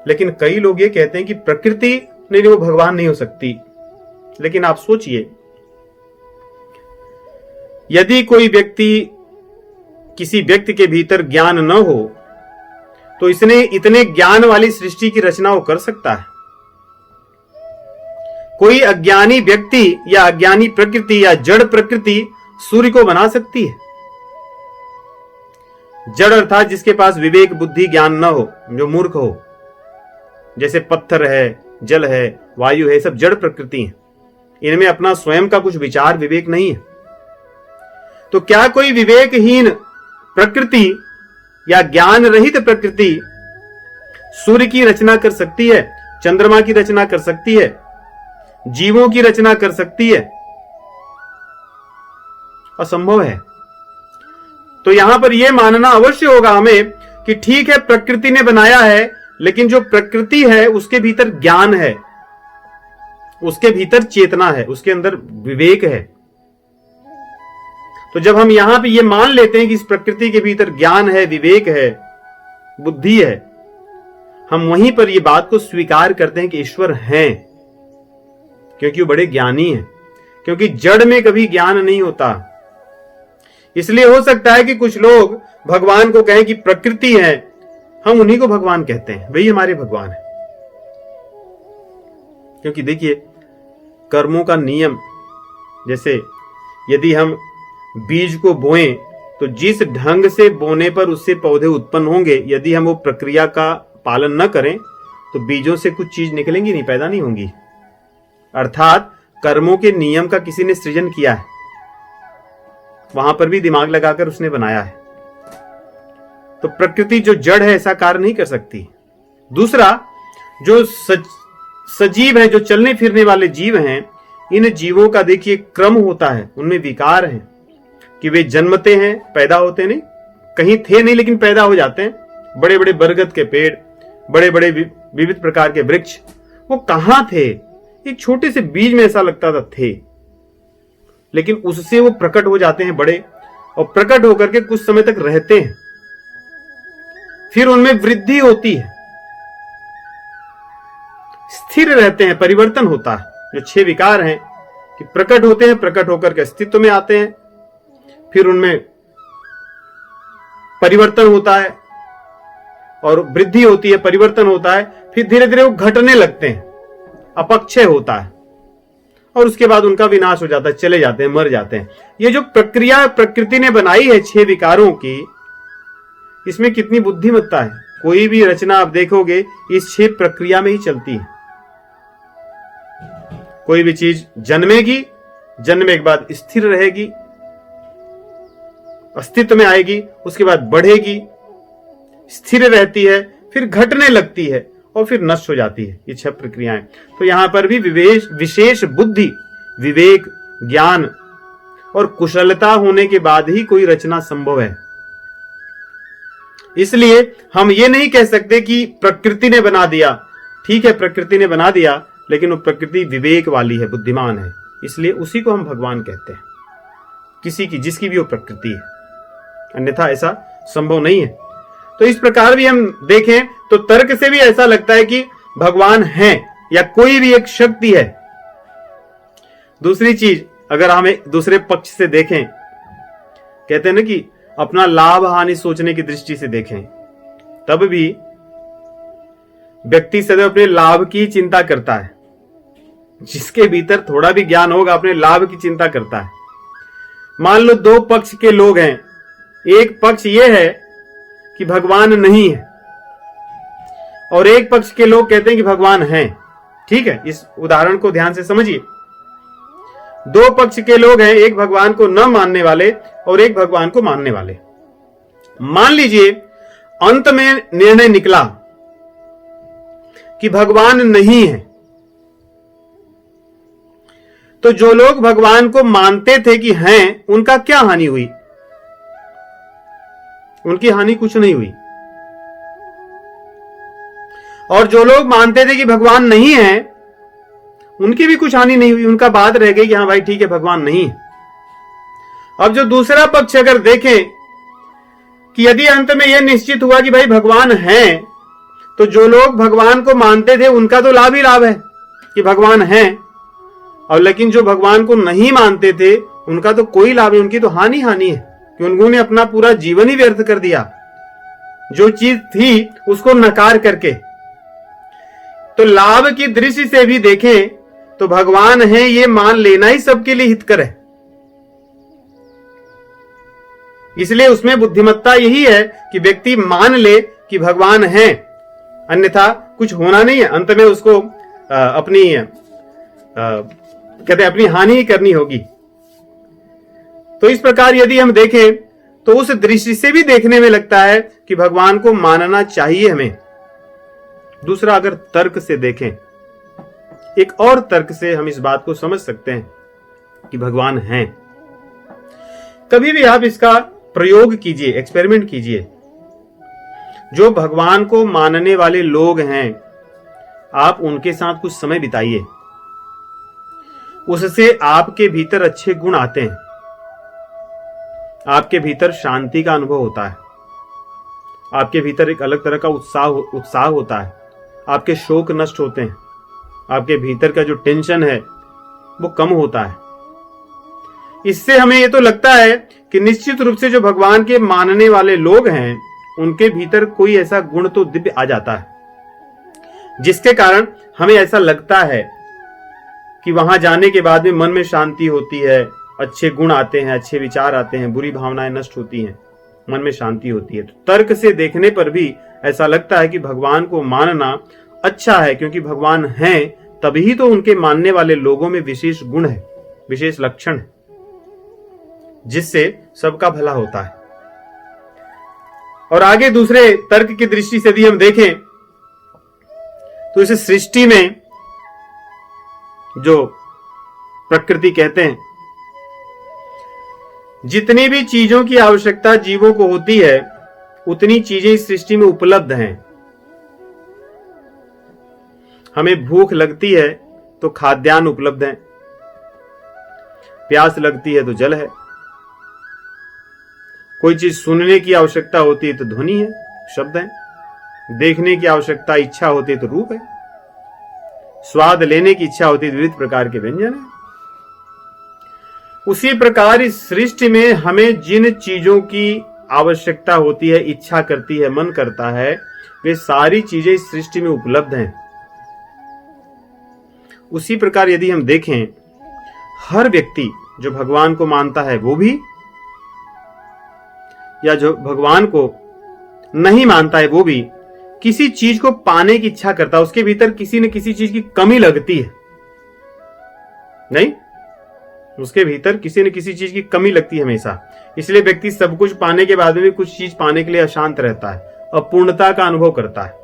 लेकिन कई लोग ये कहते हैं कि प्रकृति नहीं, वो भगवान नहीं हो सकती। लेकिन आप सोचिए, यदि कोई व्यक्ति, किसी व्यक्ति के भीतर ज्ञान न हो, तो इसने इतने ज्ञान वाली सृष्टि की रचना वो कर सकता है? कोई अज्ञानी व्यक्ति या अज्ञानी प्रकृति या जड़ प्रकृति सूर्य को बना सकती है? जड़ अर्थात जिसके पास विवेक, बुद्धि, ज्ञान न हो, जो मूर्ख हो, जैसे पत्थर है, जल है, वायु है, सब जड़ प्रकृति है। इनमें अपना स्वयं का कुछ विचार, विवेक नहीं है। तो क्या कोई विवेकहीन प्रकृति या ज्ञान रहित प्रकृति सूर्य की रचना कर सकती है, चंद्रमा की रचना कर सकती है, जीवों की रचना कर सकती है? असंभव है। तो यहां पर यह मानना अवश्य होगा हमें कि ठीक है, प्रकृति ने बनाया है, लेकिन जो प्रकृति है उसके भीतर ज्ञान है, उसके भीतर चेतना है, उसके अंदर विवेक है। तो जब हम यहां पे ये मान लेते हैं कि इस प्रकृति के भीतर ज्ञान है, विवेक है, बुद्धि है, हम वहीं पर ये बात को स्वीकार करते हैं कि ईश्वर हैं, क्योंकि वो बड़े ज्ञानी हैं। क्योंकि जड़ में कभी ज्ञान नहीं होता। इसलिए हो सकता है कि कुछ लोग भगवान को कहें कि प्रकृति है, हम उन्हीं को भगवान कहते हैं, वही हमारे भगवान है। क्योंकि देखिए कर्मों का नियम, जैसे यदि हम बीज को बोएं तो जिस ढंग से बोने पर उससे पौधे उत्पन्न होंगे, यदि हम वो प्रक्रिया का पालन न करें तो बीजों से कुछ चीज निकलेंगी नहीं, पैदा नहीं होंगी। अर्थात कर्मों के नियम का किसी ने सृजन किया है, वहां पर भी दिमाग लगाकर उसने बनाया है। तो प्रकृति जो जड़ है ऐसा कार्य नहीं कर सकती। दूसरा, जो सजीव है, जो चलने फिरने वाले जीव हैं, इन जीवों का देखिए क्रम होता है, उनमें विकार है कि वे जन्मते हैं, पैदा होते नहीं, कहीं थे नहीं लेकिन पैदा हो जाते हैं। बड़े बड़े बरगद के पेड़, बड़े बड़े विविध प्रकार के वृक्ष, वो कहां थे? एक छोटे से बीज में ऐसा लगता था थे, लेकिन उससे वो प्रकट हो जाते हैं बड़े, और प्रकट होकर के कुछ समय तक रहते हैं, फिर उनमें वृद्धि होती है, स्थिर रहते हैं, परिवर्तन होता है। जो 6 विकार हैं कि प्रकट होते हैं, प्रकट होकर के अस्तित्व में आते हैं, फिर उनमें परिवर्तन होता है और वृद्धि होती है, परिवर्तन होता है, फिर धीरे धीरे वो घटने लगते हैं, अपक्षय होता है, और उसके बाद उनका विनाश हो जाता है, चले जाते हैं, मर जाते हैं। ये जो प्रक्रिया प्रकृति ने बनाई है 6 विकारों की, इसमें कितनी बुद्धिमत्ता है। कोई भी रचना आप देखोगे इस 6 प्रक्रिया में ही चलती है। कोई भी चीज जन्मेगी, जन्मने के बाद स्थिर रहेगी, अस्तित्व में आएगी, उसके बाद बढ़ेगी, स्थिर रहती है, फिर घटने लगती है और फिर नष्ट हो जाती है। ये 6 प्रक्रियाएं। तो यहां पर भी विशेष बुद्धि, विवेक, ज्ञान और कुशलता होने के बाद ही कोई रचना संभव है। इसलिए हम ये नहीं कह सकते कि प्रकृति ने बना दिया। ठीक है, प्रकृति ने बना दिया, लेकिन वो प्रकृति विवेक वाली है, बुद्धिमान है, इसलिए उसी को हम भगवान कहते हैं, किसी की जिसकी भी वो प्रकृति है, अन्यथा ऐसा संभव नहीं है। तो इस प्रकार भी हम देखें तो तर्क से भी ऐसा लगता है कि भगवान है या कोई भी एक शक्ति है। दूसरी चीज, अगर हम एक दूसरे पक्ष से देखें, कहते हैं ना कि अपना लाभ हानि सोचने की दृष्टि से देखें, तब भी व्यक्ति सदैव अपने लाभ की चिंता करता है। जिसके भीतर थोड़ा भी ज्ञान होगा अपने लाभ की चिंता करता है। मान लो दो पक्ष के लोग हैं, एक पक्ष यह है कि भगवान नहीं है और एक पक्ष के लोग कहते हैं कि भगवान है। ठीक है, इस उदाहरण को ध्यान से समझिए। दो पक्ष के लोग हैं, एक भगवान को न मानने वाले और एक भगवान को मानने वाले। मान लीजिए अंत में निर्णय निकला कि भगवान नहीं है, तो जो लोग भगवान को मानते थे कि हैं, उनका क्या हानि हुई? उनकी हानि कुछ नहीं हुई। और जो लोग मानते थे कि भगवान नहीं है, उनकी भी कुछ हानि नहीं हुई। उनका बात रह गई कि हाँ भाई ठीक है, भगवान नहीं है। अब जो दूसरा पक्ष अगर देखें कि यदि अंत में यह निश्चित हुआ कि भाई भगवान है, तो जो लोग भगवान को मानते थे उनका तो लाभ ही लाभ है कि भगवान है, और लेकिन जो भगवान को नहीं मानते थे उनका तो कोई लाभ नहीं, उनकी तो हानि हानि है कि उन्होंने अपना पूरा जीवन ही व्यर्थ कर दिया, जो चीज थी उसको नकार करके। तो लाभ की दृष्टि से भी देखें तो भगवान है ये मान लेना ही सबके लिए हितकर है। इसलिए उसमें बुद्धिमत्ता यही है कि व्यक्ति मान ले कि भगवान है, अन्यथा कुछ होना नहीं है। अंत में उसको अपनी हानि ही करनी होगी। तो इस प्रकार यदि हम देखें तो उस दृष्टि से भी देखने में लगता है कि भगवान को मानना चाहिए हमें। दूसरा, अगर तर्क से देखें, एक और तर्क से हम इस बात को समझ सकते हैं कि भगवान है। कभी भी आप इसका प्रयोग कीजिए, एक्सपेरिमेंट कीजिए। जो भगवान को मानने वाले लोग हैं, आप उनके साथ कुछ समय बिताइए, उससे आपके भीतर अच्छे गुण आते हैं, आपके भीतर शांति का अनुभव होता है, आपके भीतर एक अलग तरह का उत्साह होता है, आपके शोक नष्ट होते हैं, आपके भीतर का जो टेंशन है वो कम होता है। इससे हमें ये तो लगता है कि निश्चित रूप से जो भगवान के मानने वाले लोग हैं उनके भीतर कोई ऐसा गुण तो दिव्य आ जाता है, जिसके कारण हमें ऐसा लगता है कि वहां जाने के बाद में मन में शांति होती है, अच्छे गुण आते हैं, अच्छे विचार आते हैं, बुरी भावनाएं नष्ट होती हैं, मन में शांति होती है। तो तर्क से देखने पर भी ऐसा लगता है कि भगवान को मानना अच्छा है, क्योंकि भगवान हैं तभी तो उनके मानने वाले लोगों में विशेष गुण है, विशेष लक्षण है, जिससे सबका भला होता है। और आगे दूसरे तर्क की दृष्टि से भी हम देखें तो इस सृष्टि में जो प्रकृति कहते हैं, जितनी भी चीजों की आवश्यकता जीवों को होती है उतनी चीजें इस सृष्टि में उपलब्ध हैं। हमें भूख लगती है तो खाद्यान्न उपलब्ध है, प्यास लगती है तो जल है, कोई चीज सुनने की आवश्यकता होती है तो ध्वनि है, शब्द है, देखने की आवश्यकता इच्छा होती है तो रूप है, स्वाद लेने की इच्छा होती है तो विविध प्रकार के व्यंजन है। उसी प्रकार इस सृष्टि में हमें जिन चीजों की आवश्यकता होती है, इच्छा करती है, मन करता है, वे सारी चीजें इस सृष्टि में उपलब्ध हैं। उसी प्रकार यदि हम देखें, हर व्यक्ति जो भगवान को मानता है वो भी, या जो भगवान को नहीं मानता है वो भी, किसी चीज को पाने की इच्छा करता है, उसके भीतर किसी न किसी चीज की कमी लगती है, नहीं? उसके भीतर किसी न किसी चीज की कमी लगती है हमेशा। इसलिए व्यक्ति सब कुछ पाने के बाद में भी कुछ चीज पाने के लिए अशांत रहता है, अपूर्णता का अनुभव करता है।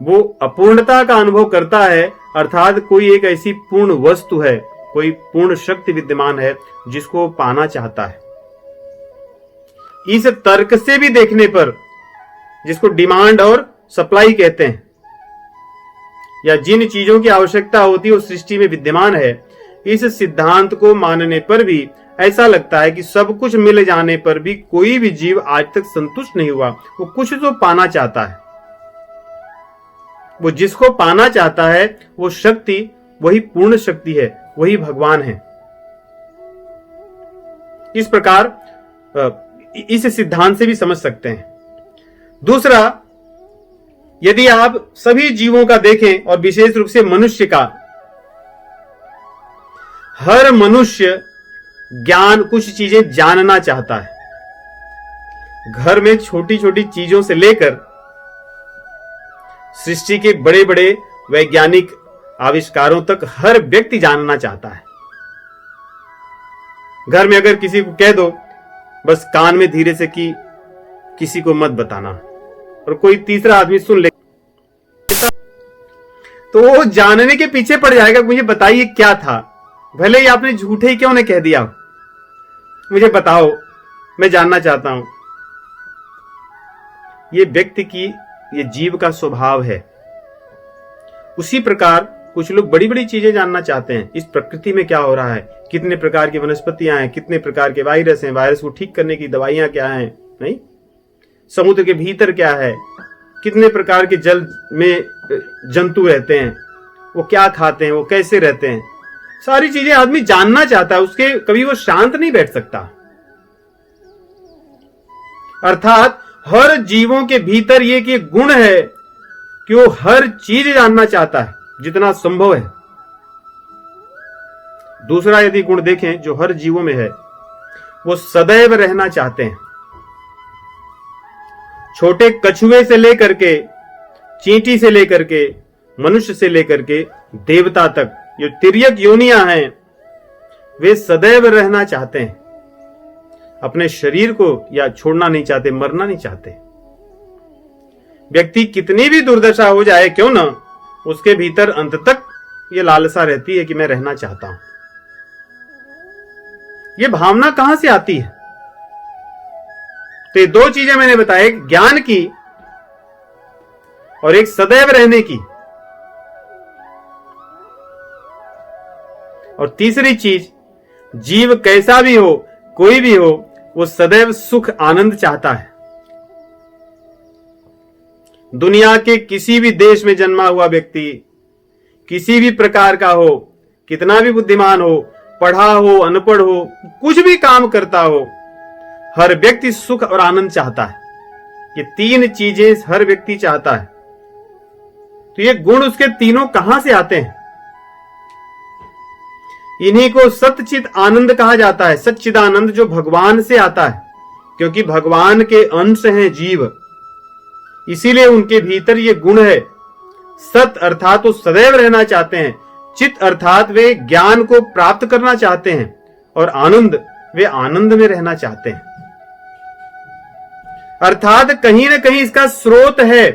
वो अपूर्णता का अनुभव करता है अर्थात कोई एक ऐसी पूर्ण वस्तु है, कोई पूर्ण शक्ति विद्यमान है जिसको पाना चाहता है। इस तर्क से भी देखने पर, जिसको डिमांड और सप्लाई कहते हैं, या जिन चीजों की आवश्यकता होती है वो सृष्टि में विद्यमान है, इस सिद्धांत को मानने पर भी ऐसा लगता है कि सब कुछ मिल जाने पर भी कोई भी जीव आज तक संतुष्ट नहीं हुआ। वो कुछ तो पाना चाहता है। वो जिसको पाना चाहता है वो शक्ति वही पूर्ण शक्ति है, वही भगवान है। इस प्रकार इस सिद्धांत से भी समझ सकते हैं। दूसरा, यदि आप सभी जीवों का देखें और विशेष रूप से मनुष्य का, हर मनुष्य ज्ञान, कुछ चीजें जानना चाहता है। घर में छोटी छोटी चीजों से लेकर सृष्टि के बड़े बड़े वैज्ञानिक आविष्कारों तक हर व्यक्ति जानना चाहता है। घर में अगर किसी को कह दो बस कान में धीरे से कि किसी को मत बताना, और कोई तीसरा आदमी सुन ले तो वो जानने के पीछे पड़ जाएगा, मुझे बताइए क्या था, भले ही आपने झूठे ही क्यों ने कह दिया, मुझे बताओ, मैं जानना चाहता हूं। ये व्यक्ति की, ये जीव का स्वभाव है। उसी प्रकार कुछ लोग बड़ी बड़ी चीजें जानना चाहते हैं। इस प्रकृति में क्या हो रहा है, कितने प्रकार की वनस्पतियां हैं, कितने प्रकार के वायरस हैं, वायरस को ठीक करने की दवाइयां क्या हैं, नहीं, समुद्र के भीतर क्या है, कितने प्रकार के जल में जंतु रहते हैं, वो क्या खाते हैं, वो कैसे रहते हैं, सारी चीजें आदमी जानना चाहता है। उसके कभी वो शांत नहीं बैठ सकता। अर्थात हर जीवों के भीतर ये कि गुण है कि वो हर चीज जानना चाहता है जितना संभव है। दूसरा यदि गुण देखें जो हर जीवों में है, वो सदैव रहना चाहते हैं। छोटे कछुए से लेकर के, चींटी से लेकर के, मनुष्य से लेकर के देवता तक, जो तिर्यक योनियां हैं, वे सदैव रहना चाहते हैं। अपने शरीर को या छोड़ना नहीं चाहते, मरना नहीं चाहते। व्यक्ति कितनी भी दुर्दशा हो जाए क्यों ना, उसके भीतर अंत तक ये लालसा रहती है कि मैं रहना चाहता हूं। ये भावना कहां से आती है? तो ये दो चीजें मैंने बताया, एक ज्ञान की और एक सदैव रहने की, और तीसरी चीज, जीव कैसा भी हो, कोई भी हो, वो सदैव सुख आनंद चाहता है। दुनिया के किसी भी देश में जन्मा हुआ व्यक्ति, किसी भी प्रकार का हो, कितना भी बुद्धिमान हो, पढ़ा हो, अनपढ़ हो, कुछ भी काम करता हो, हर व्यक्ति सुख और आनंद चाहता है। ये तीन चीजें हर व्यक्ति चाहता है। तो ये गुण उसके तीनों कहां से आते हैं? इन्हीं को सच्चित आनंद कहा जाता है। सच्चिदानंद जो भगवान से आता है, क्योंकि भगवान के अंश हैं जीव, इसीलिए उनके भीतर ये गुण है। सत अर्थात वो सदैव रहना चाहते हैं, चित अर्थात वे ज्ञान को प्राप्त करना चाहते हैं, और आनंद, वे आनंद में रहना चाहते हैं। अर्थात कहीं ना कहीं इसका स्रोत है,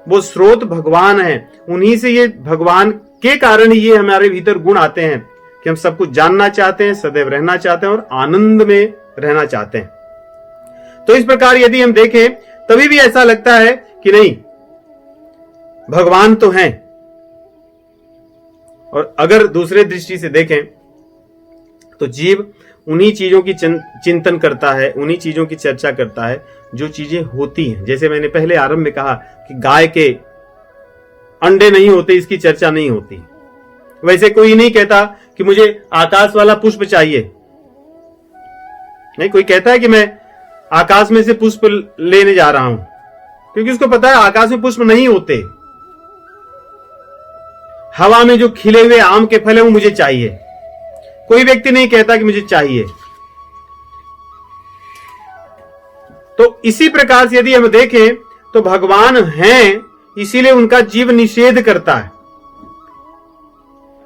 वो स्रोत भगवान है। उन्हीं से, ये भगवान के कारण ही ये हमारे भीतर गुण आते हैं कि हम सब कुछ जानना चाहते हैं, सदैव रहना चाहते हैं और आनंद में रहना चाहते हैं। तो इस प्रकार यदि हम देखें, तभी भी ऐसा लगता है कि नहीं, भगवान तो हैं। और अगर दूसरे दृष्टि से देखें तो जीव उन्हीं चीजों की चिंतन करता है, उन्हीं चीजों की चर्चा करता है जो चीजें होती हैं। जैसे मैंने पहले आरंभ में कहा कि गाय के अंडे नहीं होते, इसकी चर्चा नहीं होती। वैसे कोई नहीं कहता कि मुझे आकाश वाला पुष्प चाहिए, नहीं, कोई कहता है कि मैं आकाश में से पुष्प लेने जा रहा हूं, क्योंकि उसको पता है आकाश में पुष्प नहीं होते। हवा में जो खिले हुए आम के फल है वो मुझे चाहिए। कोई व्यक्ति नहीं कहता कि मुझे चाहिए। तो इसी प्रकार से यदि हम देखें तो भगवान हैं, इसीलिए उनका जीव निषेध करता है,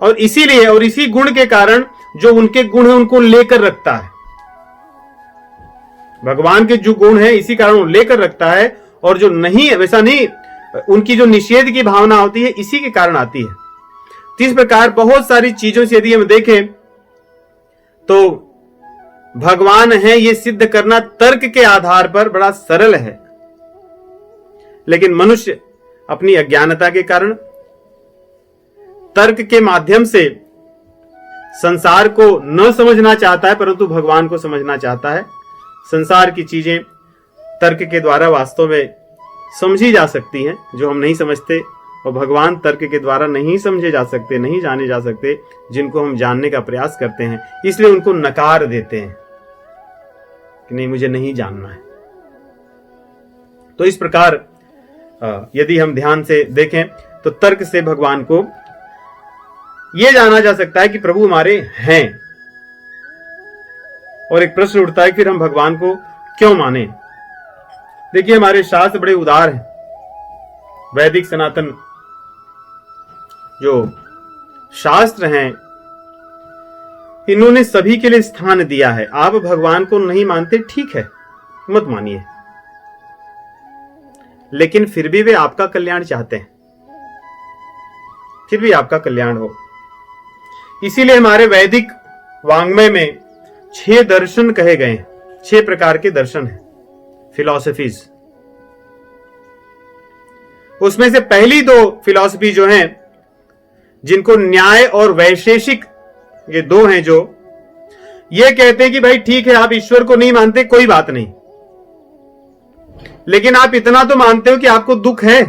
और इसीलिए और इसी गुण के कारण जो उनके गुण है उनको लेकर रखता है। भगवान के जो गुण है इसी कारण वो लेकर रखता है, और जो नहीं है, वैसा नहीं उनकी जो निषेध की भावना होती है इसी के कारण आती है। तो इस प्रकार बहुत सारी चीजों से यदि हम देखें तो भगवान है ये सिद्ध करना तर्क के आधार पर बड़ा सरल है, लेकिन मनुष्य अपनी अज्ञानता के कारण तर्क के माध्यम से संसार को न समझना चाहता है, परंतु भगवान को समझना चाहता है। संसार की चीजें तर्क के द्वारा वास्तव में समझी जा सकती हैं जो हम नहीं समझते, और भगवान तर्क के द्वारा नहीं समझे जा सकते, नहीं जाने जा सकते, जिनको हम जानने का प्रयास करते हैं। इसलिए उनको नकार देते हैं कि नहीं, मुझे नहीं जानना है। तो इस प्रकार यदि हम ध्यान से देखें तो तर्क से भगवान को यह जाना जा सकता है कि प्रभु हमारे हैं। और एक प्रश्न उठता है फिर हम भगवान को क्यों माने। देखिए, हमारे शास्त्र बड़े उदार हैं। वैदिक सनातन जो शास्त्र हैं इन्होंने सभी के लिए स्थान दिया है। आप भगवान को नहीं मानते, ठीक है, मत मानिए, लेकिन फिर भी वे आपका कल्याण चाहते हैं, फिर भी आपका कल्याण हो। इसीलिए हमारे वैदिक वांग्मय में 6 दर्शन कहे गए हैं। 6 प्रकार के दर्शन हैं, फिलॉसफीज। उसमें से पहली 2 फिलॉसफी जो हैं, जिनको न्याय और वैशेषिक, ये 2 हैं जो ये कहते हैं कि भाई ठीक है, आप ईश्वर को नहीं मानते, कोई बात नहीं, लेकिन आप इतना तो मानते हो कि आपको दुख है,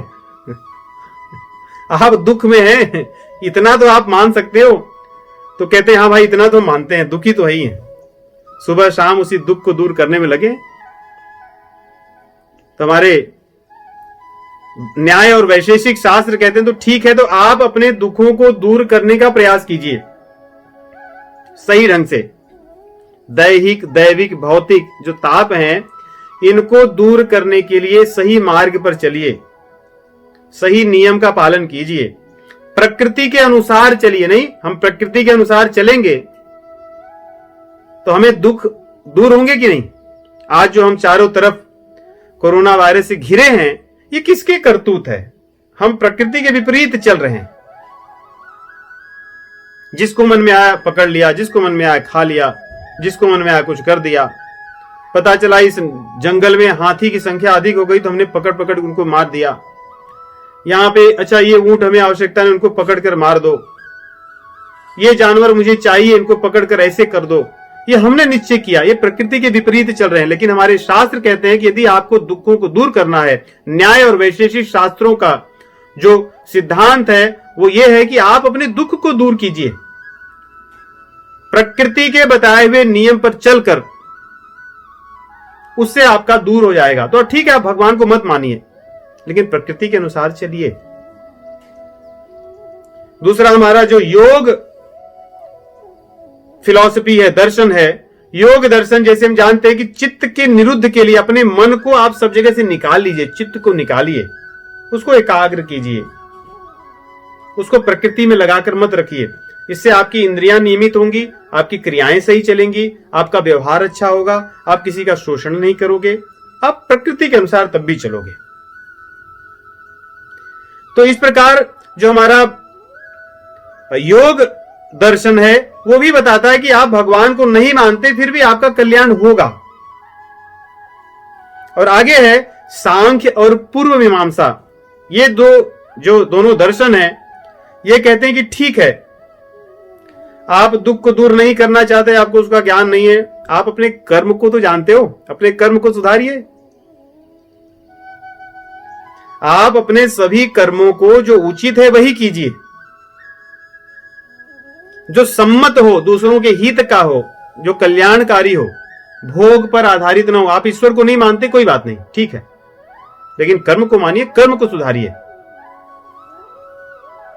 आप दुख में हैं, इतना तो आप मान सकते हो। तो कहते हैं हाँ भाई, इतना तो मानते हैं, दुखी तो है ही है, सुबह शाम उसी दुख को दूर करने में लगे। तो हमारे न्याय और वैशेषिक शास्त्र कहते हैं तो ठीक है, तो आप अपने दुखों को दूर करने का प्रयास कीजिए सही ढंग से। दैहिक, दैविक, भौतिक जो ताप हैं, इनको दूर करने के लिए सही मार्ग पर चलिए, सही नियम का पालन कीजिए, प्रकृति के अनुसार चलिए। नहीं, हम प्रकृति के अनुसार चलेंगे तो हमें दुख दूर होंगे कि नहीं। आज जो हम चारों तरफ कोरोना वायरस से घिरे हैं, ये किसके करतूत है? हम प्रकृति के विपरीत चल रहे हैं। जिसको मन में आया पकड़ लिया, जिसको मन में आया खा लिया, जिसको मन में आया कुछ कर दिया। पता चला इस जंगल में हाथी की संख्या अधिक हो गई तो हमने पकड़ पकड़ उनको मार दिया। यहां पे अच्छा ये ऊंट हमें आवश्यकता है, उनको पकड़ कर मार दो। ये जानवर मुझे चाहिए, इनको पकड़ कर ऐसे कर दो। ये हमने निश्चय किया, ये प्रकृति के विपरीत चल रहे हैं। लेकिन हमारे शास्त्र कहते हैं कि यदि आपको दुखों को दूर करना है, न्याय और वैशेषिक शास्त्रों का जो सिद्धांत है वो ये है कि आप अपने दुख को दूर कीजिए, प्रकृति के बताए हुए नियम पर चलकर, उससे आपका दूर हो जाएगा। तो ठीक है, आप भगवान को मत मानिए, लेकिन प्रकृति के अनुसार चलिए। दूसरा हमारा जो योग फिलॉसफी है, दर्शन है, योग दर्शन, जैसे हम जानते हैं कि चित्त के निरुद्ध के लिए अपने मन को आप सब जगह से निकाल लीजिए, चित्त को निकालिए, उसको एकाग्र कीजिए, उसको प्रकृति में लगाकर मत रखिए। इससे आपकी इंद्रियां नियमित होंगी, आपकी क्रियाएं सही चलेंगी, आपका व्यवहार अच्छा होगा, आप किसी का शोषण नहीं करोगे, आप प्रकृति के अनुसार तब भी चलोगे। तो इस प्रकार जो हमारा योग दर्शन है वो भी बताता है कि आप भगवान को नहीं मानते, फिर भी आपका कल्याण होगा। और आगे है सांख्य और पूर्व मीमांसा। ये दोनों दर्शन हैं, ये कहते हैं कि ठीक है, आप दुख को दूर नहीं करना चाहते, आपको उसका ज्ञान नहीं है, आप अपने कर्म को तो जानते हो, अपने कर्म को सुधारिए। आप अपने सभी कर्मों को जो उचित है वही कीजिए, जो सम्मत हो, दूसरों के हित का हो, जो कल्याणकारी हो, भोग पर आधारित न हो। आप ईश्वर को नहीं मानते, कोई बात नहीं, ठीक है, लेकिन कर्म को मानिए, कर्म को सुधारिए।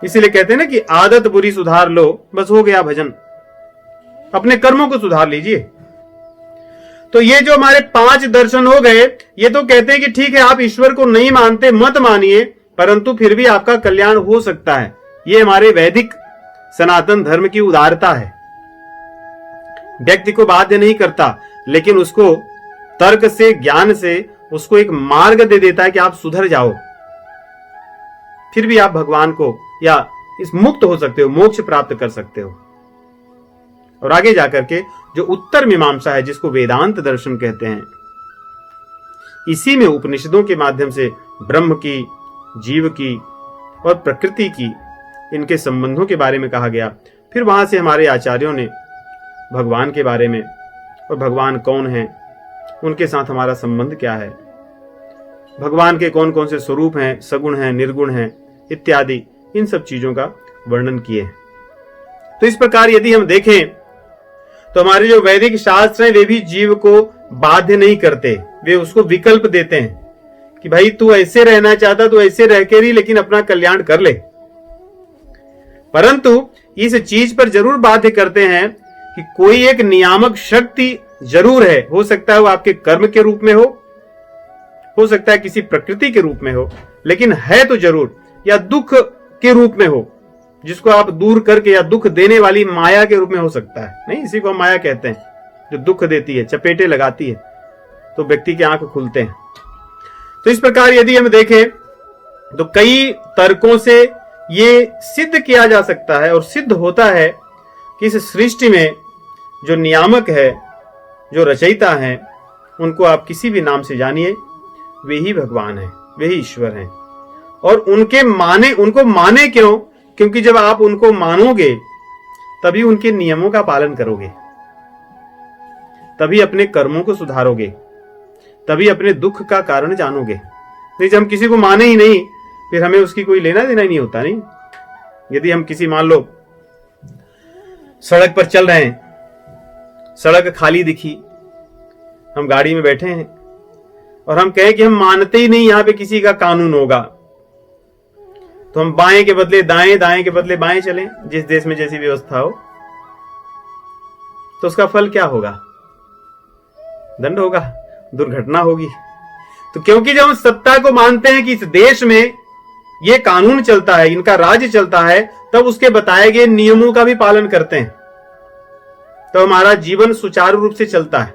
इसीलिए कहते हैं ना कि आदत बुरी सुधार लो, बस हो गया भजन। अपने कर्मों को सुधार लीजिए। तो ये जो हमारे 5 दर्शन हो गए, ये तो कहते हैं कि ठीक है, आप ईश्वर को नहीं मानते, मत मानिए, परंतु फिर भी आपका कल्याण हो सकता है। ये हमारे वैदिक सनातन धर्म की उदारता है। व्यक्ति को बाध्य नहीं करता, लेकिन उसको तर्क से, ज्ञान से उसको एक मार्ग दे देता है कि आप सुधर जाओ, फिर भी आप भगवान को या इस मुक्त हो सकते हो, मोक्ष प्राप्त कर सकते हो। और आगे जाकर के जो उत्तर मीमांसा है, जिसको वेदांत दर्शन कहते हैं, इसी में उपनिषदों के माध्यम से ब्रह्म की, जीव की और प्रकृति की, इनके संबंधों के बारे में कहा गया। फिर वहां से हमारे आचार्यों ने भगवान के बारे में और भगवान कौन है, उनके साथ हमारा संबंध क्या है, भगवान के कौन कौन से स्वरूप हैं, सगुण हैं, निर्गुण हैं इत्यादि, इन सब चीजों का वर्णन किए। तो इस प्रकार यदि हम देखें तो हमारे जो वैदिक शास्त्र हैं वे भी जीव को बाध्य नहीं करते, वे उसको विकल्प देते हैं कि भाई तू ऐसे रहना चाहता तो ऐसे रह के रही, लेकिन अपना कल्याण कर ले। परंतु इस चीज पर जरूर बाध्य करते हैं कि कोई एक नियामक शक्ति जरूर है। हो सकता है वो आपके कर्म के रूप में हो सकता है किसी प्रकृति के रूप में हो, लेकिन है तो जरूर, या दुख के रूप में हो, जिसको आप दूर करके, या दुख देने वाली माया के रूप में हो सकता है। नहीं, इसी को हम माया कहते हैं, जो दुख देती है, चपेटे लगाती है, तो व्यक्ति के आंख खुलते हैं। तो इस प्रकार यदि हम देखें तो कई तर्कों से ये सिद्ध किया जा सकता है और सिद्ध होता है कि इस सृष्टि में जो नियामक है, जो रचयिता है, उनको आप किसी भी नाम से जानिए, वे ही भगवान हैं, वे ही ईश्वर हैं। और उनको माने क्यों? क्योंकि जब आप उनको मानोगे तभी उनके नियमों का पालन करोगे, तभी अपने कर्मों को सुधारोगे, तभी अपने दुख का कारण जानोगे। नहीं, जब हम किसी को माने ही नहीं, फिर हमें उसकी कोई लेना देना ही नहीं होता। नहीं, यदि हम किसी, मान लो सड़क पर चल रहे हैं, सड़क खाली दिखी, हम गाड़ी में बैठे हैं और हम कहें कि हम मानते ही नहीं यहां पे किसी का कानून होगा, तो हम बाएं के बदले दाएं, दाएं के बदले बाएं चलें, जिस देश में जैसी व्यवस्था हो, तो उसका फल क्या होगा? दंड होगा, दुर्घटना होगी। तो क्योंकि जब हम सत्ता को मानते हैं कि इस देश में ये कानून चलता है, इनका राज्य चलता है, तब उसके बताए गए नियमों का भी पालन करते हैं, तो हमारा जीवन सुचारू रूप से चलता है।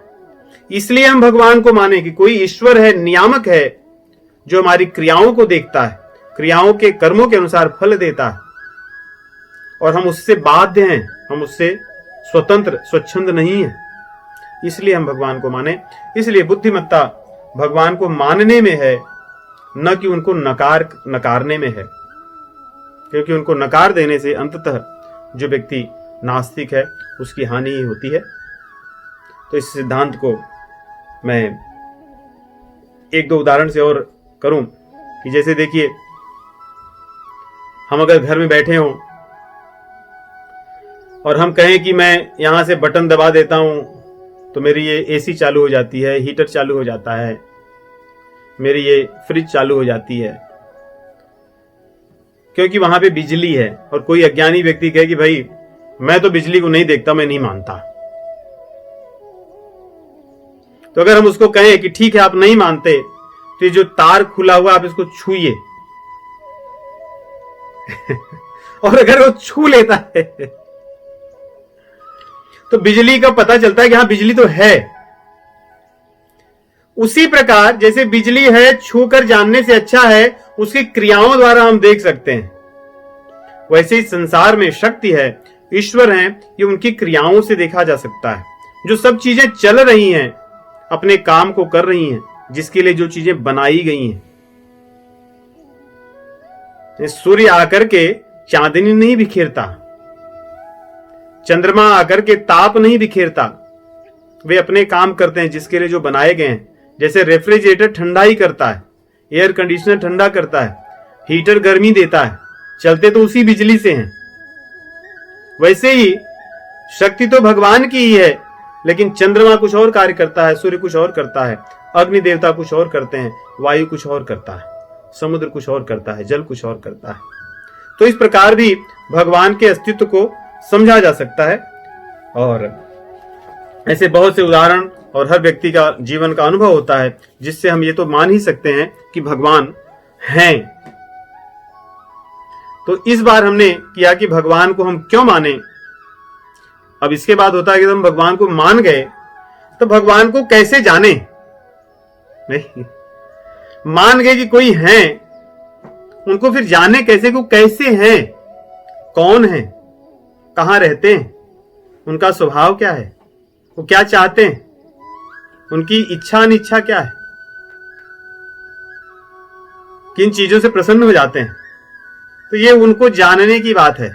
इसलिए हम भगवान को माने कि कोई ईश्वर है, नियामक है, जो हमारी क्रियाओं को देखता है, क्रियाओं के कर्मों के अनुसार फल देता है, और हम उससे बाध्य हैं, हम उससे स्वतंत्र स्वच्छंद नहीं है। इसलिए हम भगवान को माने। इसलिए बुद्धिमत्ता भगवान को मानने में है, न कि उनको नकारने में है, क्योंकि उनको नकार देने से अंततः जो व्यक्ति नास्तिक है उसकी हानि ही होती है। तो इस सिद्धांत को मैं एक दो उदाहरण से और करूं कि जैसे देखिए, हम अगर घर में बैठे हों और हम कहें कि मैं यहां से बटन दबा देता हूं तो मेरी ये एसी चालू हो जाती है, हीटर चालू हो जाता है, मेरी ये फ्रिज चालू हो जाती है, क्योंकि वहां पे बिजली है। और कोई अज्ञानी व्यक्ति कहे कि भाई मैं तो बिजली को नहीं देखता, मैं नहीं मानता। तो अगर हम उसको कहें कि ठीक है आप नहीं मानते, तो ये जो तार खुला हुआ आप इसको छूइए और अगर वो छू लेता है तो बिजली का पता चलता है कि हाँ बिजली तो है। उसी प्रकार जैसे बिजली है, छूकर जानने से अच्छा है उसकी क्रियाओं द्वारा हम देख सकते हैं, वैसे ही संसार में शक्ति है, ईश्वर हैं, ये उनकी क्रियाओं से देखा जा सकता है। जो सब चीजें चल रही हैं, अपने काम को कर रही हैं, जिसके लिए जो चीजें बनाई गई हैं। सूर्य आकर के चांदनी नहीं बिखेरता, चंद्रमा आकर के ताप नहीं बिखेरता, वे अपने काम करते हैं जिसके लिए जो बनाए गए हैं। जैसे रेफ्रिजरेटर ठंडा ही करता है, एयर कंडीशनर ठंडा करता है, हीटर गर्मी देता है, चलते तो उसी बिजली से हैं। वैसे ही शक्ति तो भगवान की ही है, लेकिन चंद्रमा कुछ और कार्य करता है, सूर्य कुछ और करता है, अग्नि देवता कुछ और करते हैं, वायु कुछ और करता है, समुद्र कुछ और करता है, जल कुछ और करता है। तो इस प्रकार भी भगवान के अस्तित्व को समझा जा सकता है। और ऐसे बहुत से उदाहरण और हर व्यक्ति का जीवन का अनुभव होता है, जिससे हम ये तो मान ही सकते हैं कि भगवान हैं। तो इस बार हमने किया कि भगवान को हम क्यों माने। अब इसके बाद होता है कि हम भगवान को मान गए तो भगवान को कैसे जाने। नहीं, मान गए कि कोई है, उनको फिर जाने कैसे कि वो कैसे हैं, कौन हैं, कहां रहते हैं, उनका स्वभाव क्या है, वो क्या चाहते हैं, उनकी इच्छा अनिच्छा क्या है, किन चीजों से प्रसन्न हो जाते हैं। तो ये उनको जानने की बात है।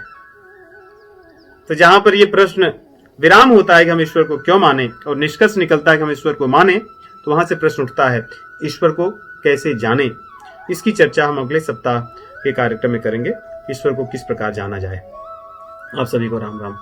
तो जहां पर ये प्रश्न विराम होता है कि हम ईश्वर को क्यों माने और निष्कर्ष निकलता है कि हम ईश्वर को माने, तो वहां से प्रश्न उठता है ईश्वर को कैसे जाने। इसकी चर्चा हम अगले सप्ताह के कार्यक्रम में करेंगे, ईश्वर को किस प्रकार जाना जाए। आप सभी को राम राम।